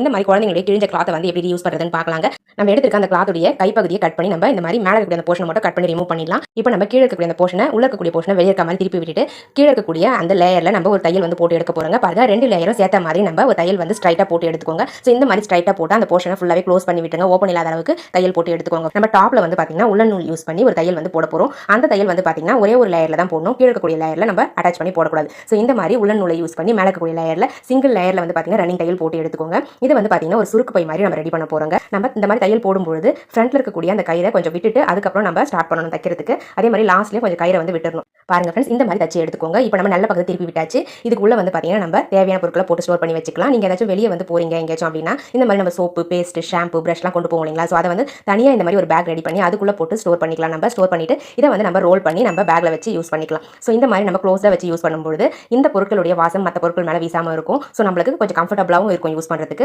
இந்த மாதிரி குழந்தைங்களுடைய கிழிஞ்ச கிளாத்தை வந்து எப்படி யூஸ் பண்ணுறதுன்னு பார்க்கலாங்க. நம்ம எடுத்துருக்க அந்த கிளாத்துடைய கைப்பகுதியை கட் பண்ணி நம்ம இந்த மாதிரி மேலே இருக்கக்கூடிய அந்த போர்ஷனை மட்டும் கட் பண்ணி ரிமூவ் பண்ணிடலாம். இப்போ நம்ம கீழே இருக்கக்கூடிய அந்த போர்ஷனை உள்ள இருக்கக்கூடிய போர்ஷனை வெளியே இருக்க மாதிரி திருப்பி விட்டுட்டு கீழே இருக்கக்கூடிய அந்த லேயரில் நம்ம ஒரு தையல் வந்து போட்டு எடுக்க போகிறோங்க. பாருங்க 2 லேயரும் சேர்த்த மாதிரி நம்ம ஒரு தையல் வந்து ஸ்ட்ரைட்டாக போட்டு எடுத்துக்கோங்க. ஸோ இந்த மாதிரி ஸ்ட்ரைட்டாக போட்டு அந்த போர்ஷனை ஃபுல்லாகவே க்ளோஸ் பண்ணி விட்டுங்க. ஓப்பன் இல்லாத அளவுக்கு தையல் போட்டு எடுத்துக்கோங்க. நம்ம டாப்பில் வந்து பார்த்தீங்கன்னா உள்ள நூல் யூஸ் பண்ணி ஒரு தையல் வந்து போட போகிறோம். அந்த தையல் வந்து பார்த்தீங்கன்னா ஒரே ஒரு லேயரில் தான் போடணும். கீழே இருக்கக்கூடிய லேயரில் நம்ம அட்டாச் பண்ணி போடக்கூடாது. ஸோ இந்த மாதிரி உள்ள நூலை யூஸ் பண்ணி மேலே இருக்கக்கூடிய லேயரில் சிங்கிள் லேயரில் வந்து பார்த்தீங்கன்னா ரன்னிங் தையல் போட்டு எடுத்துக்கோங்க. இது வந்து பார்த்தீங்கன்னா ஒரு சுருக்கு பை மாதிரி நம்ம ரெடி பண்ண போகிறோங்க. நம்ம இந்த மாதிரி தையல் போடும்போது ஃப்ரண்ட்ல இருக்கக்கூடிய அந்த கயிறை கொஞ்சம் விட்டுட்டு அதுக்கப்புறம் நம்ம ஸ்டார்ட் பண்ணணும் தைக்கிறதுக்கு. அதே மாதிரி லாஸ்ட்லேயும் கொஞ்சம் கயிறை வந்து விட்டுறணும். பாருங்க ஃப்ரெண்ட்ஸ், இந்த மாதிரி தச்சு எடுத்துக்கோங்க. இப்போ நம்ம நல்ல பக்கத்தை திருப்பி விட்டாச்சு. இதுக்குள்ள வந்து பார்த்தீங்கன்னா நம்ம தேவையான பொருட்களை போட்டு ஸ்டோர் பண்ணி வச்சுக்கலாம். நீங்கள் ஏதாச்சும் வெளியே வந்து போறீங்க எங்கேயாச்சும் அப்படின்னா இந்த மாதிரி நம்ம சோப்பு, பேஸ்ட், ஷாம்பு, ப்ரஷ்லாம் கொண்டு போவோம் இல்லைங்களா? ஸோ அதை வந்து தனியாக இந்த மாதிரி ஒரு பேக் ரெடி பண்ணி அதுக்குள்ளே போட்டு ஸ்டோர் பண்ணிக்கலாம். நம்ம ஸ்டோர் பண்ணிட்டு இதை வந்து நம்ம ரோல் பண்ணி நம்ம பேக்கில் வச்சு யூஸ் பண்ணிக்கலாம். ஸோ இந்த மாதிரி நம்ம க்ளோஸாக வச்சு யூஸ் பண்ணும்போது இந்த பொருட்களுடைய வாசம் மற்ற பொருட்கள் மேலே வீசாமல் இருக்கும். ஸோ நம்மளுக்கு கொஞ்சம் கம்ஃபர்டபுளாகவும் இருக்கும் யூஸ் பண்ணுறதுக்கு.